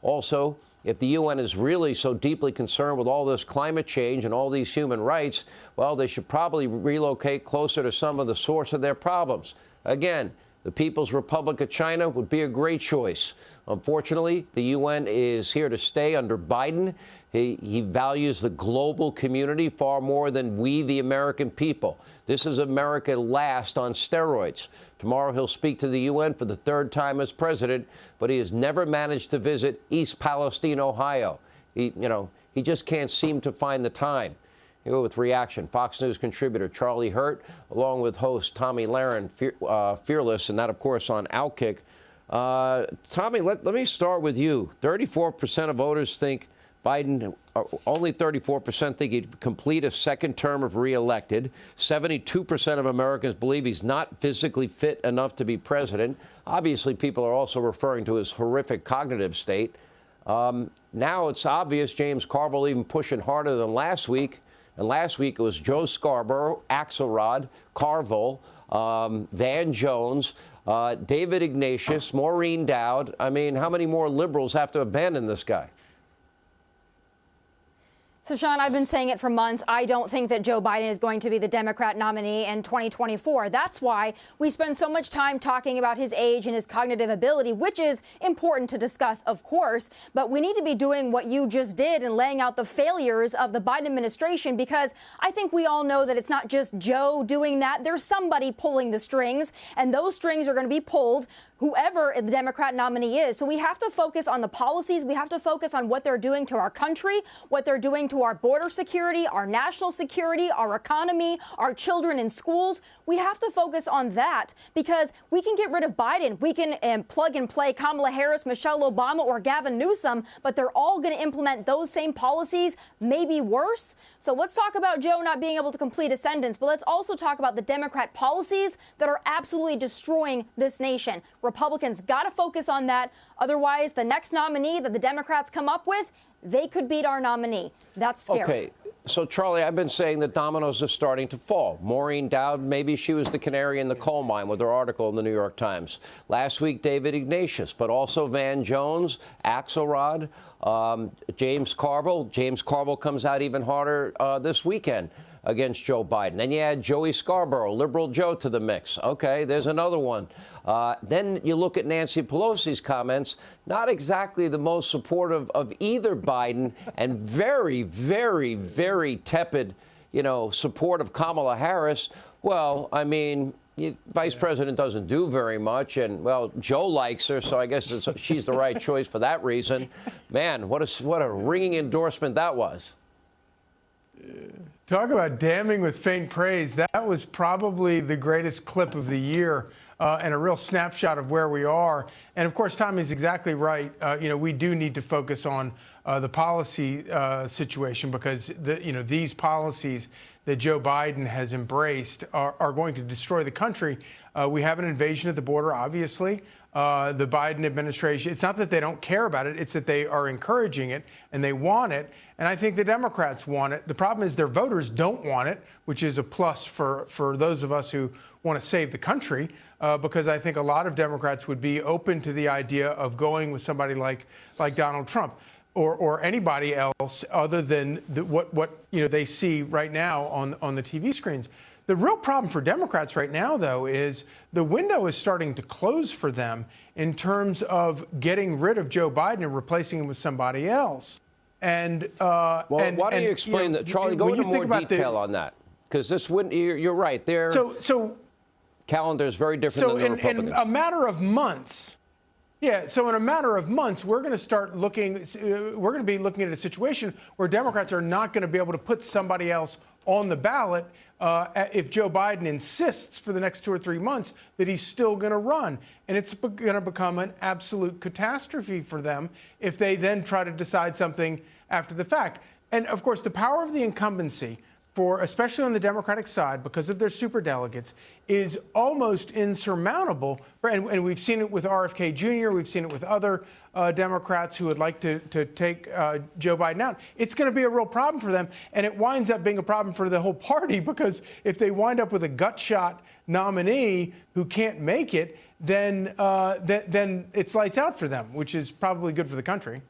Also, if the UN is really so deeply concerned with all this climate change and all these human rights, well, they should probably relocate closer to some of the source of their problems. Again, the People's Republic of China would be a great choice. Unfortunately, the UN is here to stay under Biden. He values the global community far more than we, the American people. This is America last on steroids. Tomorrow he'll speak to the UN for the third time as president, but he has never managed to visit East Palestine, Ohio. He just can't seem to find the time. Here with reaction, Fox News contributor Charlie Hurt, along with host Tomi Lahren, Fearless, and that, of course, on Outkick. Tomi, let me start with you. 34% of voters think Biden, only 34% think he'd complete a second term if reelected. 72% of Americans believe he's not physically fit enough to be president. Obviously, people are also referring to his horrific cognitive state. Now it's obvious James Carville even pushing harder than last week. And last week it was Joe Scarborough, Axelrod, Carville, Van Jones, David Ignatius, Maureen Dowd. I mean, how many more liberals have to abandon this guy? So, Sean, I've been saying it for months. I don't think that Joe Biden is going to be the Democrat nominee in 2024. That's why we spend so much time talking about his age and his cognitive ability, which is important to discuss, of course. But we need to be doing what you just did and laying out the failures of the Biden administration, because I think we all know that it's not just Joe doing that. There's somebody pulling the strings, and those strings are going to be pulled whoever the Democrat nominee is. So we have to focus on the policies. We have to focus on what they're doing to our country, what they're doing to our border security, our national security, our economy, our children in schools. We have to focus on that, because we can get rid of Biden. We can plug and play Kamala Harris, Michelle Obama, or Gavin Newsom, but they're all going to implement those same policies, maybe worse. So let's talk about Joe not being able to complete a sentence, but let's also talk about the Democrat policies that are absolutely destroying this nation. Republicans got to focus on that. Otherwise, the next nominee that the Democrats come up with, they could beat our nominee. That's scary. Okay. So, Charlie, I've been saying that dominoes are starting to fall. Maureen Dowd, maybe she was the canary in the coal mine with her article in the New York Times. Last week, David Ignatius, but also Van Jones, Axelrod, James Carville. James Carville comes out even harder this weekend against Joe Biden. Then you add Joey Scarborough, Liberal Joe, to the mix. Okay, there's another one. Then you look at Nancy Pelosi's comments, not exactly the most supportive of either Biden, and very, very, very tepid, support of Kamala Harris. Well, I mean, Vice President doesn't do very much, and, well, Joe likes her, so I guess she's the right choice for that reason. Man, what a ringing endorsement that was. Talk about damning with faint praise. That was probably the greatest clip of the year, and a real snapshot of where we are. And of course, Tommy's exactly right. We do need to focus on the policy situation, because these policies that Joe Biden has embraced are going to destroy the country. We have an invasion at the border, obviously. The Biden administration, it's not that they don't care about it, it's that they are encouraging it and they want it. And I think the Democrats want it. The problem is their voters don't want it, which is a plus for those of us who want to save the country, because I think a lot of Democrats would be open to the idea of going with somebody like Donald Trump or anybody else other than what they see right now on the TV screens. The real problem for Democrats right now, though, is the window is starting to close for them in terms of getting rid of Joe Biden and replacing him with somebody else. And why don't you explain that, Charlie? Go into more detail on that, because this wouldn't. You're right. Their calendar is very different than the Republicans. In a matter of months. Yeah, so in a matter of months, we're going to start looking. We're going to be looking at a situation where Democrats are not going to be able to put somebody else on the ballot if Joe Biden insists for the next 2 or 3 months that he's still going to run. And it's going to become an absolute catastrophe for them if they then try to decide something after the fact. And of course, the power of the incumbency, especially on the Democratic side, because of their superdelegates, is almost insurmountable. And we've seen it with RFK Jr., we've seen it with other Democrats who would like to take Joe Biden out. It's going to be a real problem for them, and it winds up being a problem for the whole party, because if they wind up with a gut shot nominee who can't make it, then it's lights out for them, which is probably good for the country.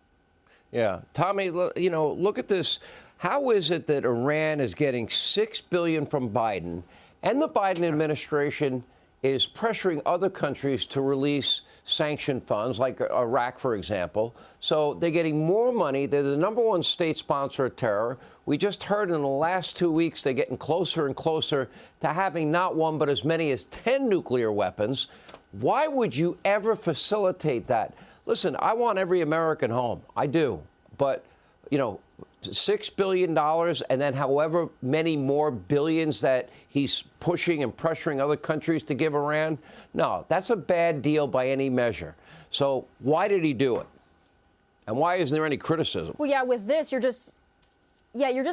Yeah. Tommy, look at this. How is it that Iran is getting $6 billion from Biden and the Biden administration is pressuring other countries to release sanctioned funds, like Iraq, for example? So they're getting more money. They're the #1 state sponsor of terror. We just heard in the last 2 weeks they're getting closer and closer to having not one, but as many as 10 nuclear weapons. Why would you ever facilitate that? Listen, I want every American home. I do. But, $6 billion and then however many more billions that he's pushing and pressuring other countries to give Iran. No, that's a bad deal by any measure. So why did he do it? And why isn't there any criticism? Well, yeah, with this, you're just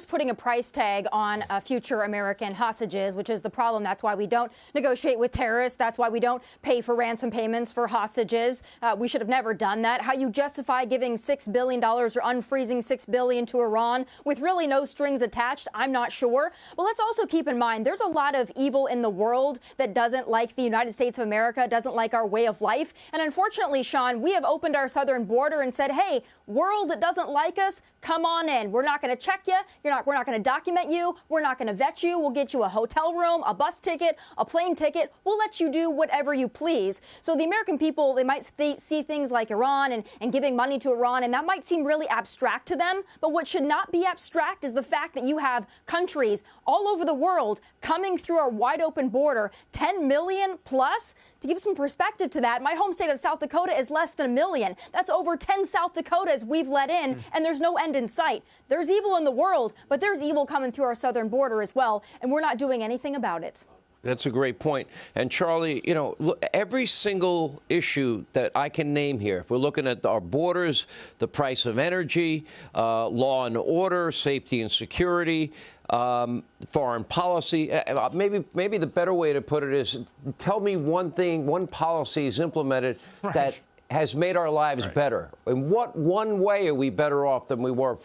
putting a price tag on future American hostages, which is the problem. That's why we don't negotiate with terrorists. That's why we don't pay for ransom payments for hostages. We should have never done that. How you justify giving $6 billion or unfreezing $6 billion to Iran with really no strings attached, I'm not sure. But let's also keep in mind, there's a lot of evil in the world that doesn't like the United States of America, doesn't like our way of life. And unfortunately, Sean, we have opened our southern border and said, hey, world that doesn't like us, come on in. We're not going to check you. We're not going to document you. We're not going to vet you. We'll get you a hotel room, a bus ticket, a plane ticket. We'll let you do whatever you please. So the American people, they might see things like Iran and giving money to Iran, and that might seem really abstract to them. But what should not be abstract is the fact that you have countries all over the world coming through our wide open border, 10 million plus. To give some perspective to that, my home state of South Dakota is less than 1 million. That's over 10 South Dakotas we've let in, and there's no end in sight. There's evil in the world, but there's evil coming through our southern border as well, and we're not doing anything about it. That's a great point. And Charlie, look, every single issue that I can name here, if we're looking at our borders, the price of energy, law and order, safety and security, foreign policy, maybe the better way to put it is tell me one thing, one policy is implemented that has made our lives better. In what one way are we better off than we were,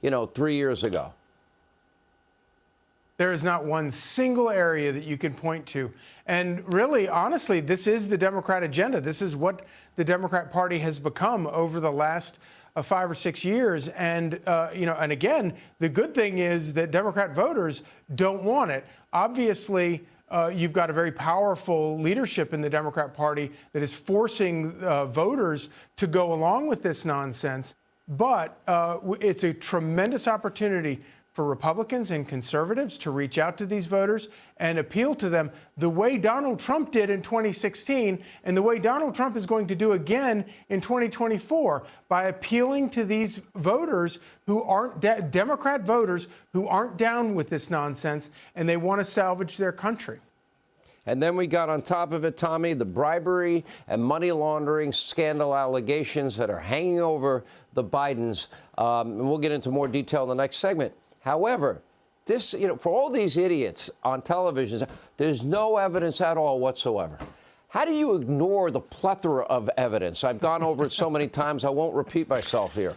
3 years ago? There is not one single area that you can point to. And really, honestly, this is the Democrat agenda. This is what the Democrat Party has become over the last 5 or 6 years. And, and again, the good thing is that Democrat voters don't want it. Obviously, you've got a very powerful leadership in the Democrat Party that is forcing voters to go along with this nonsense. But it's a tremendous opportunity for Republicans and conservatives to reach out to these voters and appeal to them the way Donald Trump did in 2016 and the way Donald Trump is going to do again in 2024 by appealing to these voters who aren't Democrat voters who aren't down with this nonsense and they want to salvage their country. And then we got on top of it, Tommy, the bribery and money laundering scandal allegations that are hanging over the Bidens. And we'll get into more detail in the next segment. However, this, for all these idiots on television, there's no evidence at all whatsoever. How do you ignore the plethora of evidence? I've gone over it so many times, I won't repeat myself here.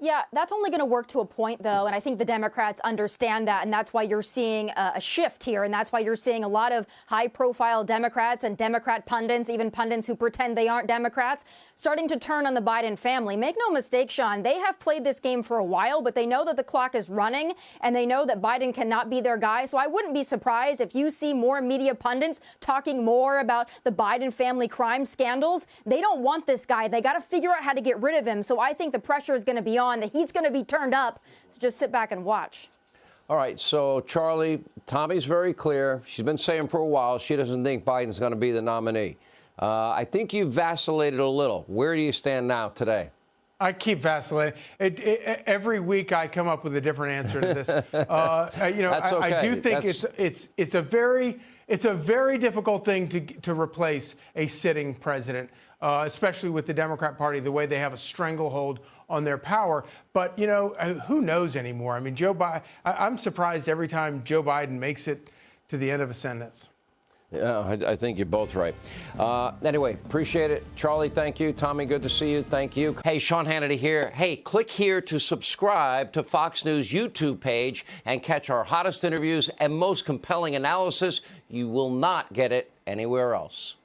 Yeah, that's only going to work to a point, though, and I think the Democrats understand that, and that's why you're seeing a shift here, and that's why you're seeing a lot of high-profile Democrats and Democrat pundits, even pundits who pretend they aren't Democrats, starting to turn on the Biden family. Make no mistake, Sean, they have played this game for a while, but they know that the clock is running, and they know that Biden cannot be their guy, so I wouldn't be surprised if you see more media pundits talking more about the Biden family crime scandals. They don't want this guy. They got to figure out how to get rid of him, so I think the pressure is going to be on. The heat's going to be turned up, so just sit back and watch. All right, so, Charlie, Tommy's very clear. She's been saying for a while she doesn't think Biden's going to be the nominee. I think you've vacillated a little. Where do you stand now today? I keep vacillating. Every week I come up with a different answer to this. That's okay. I do think it's a very difficult thing to replace a sitting president. Especially with the Democrat Party, the way they have a stranglehold on their power. But, who knows anymore? I mean, Joe Biden, I'm surprised every time Joe Biden makes it to the end of a sentence. Yeah, I think you're both right. Anyway, appreciate it. Charlie, thank you. Tommy, good to see you. Thank you. Hey, Sean Hannity here. Hey, click here to subscribe to Fox News YouTube page and catch our hottest interviews and most compelling analysis. You will not get it anywhere else.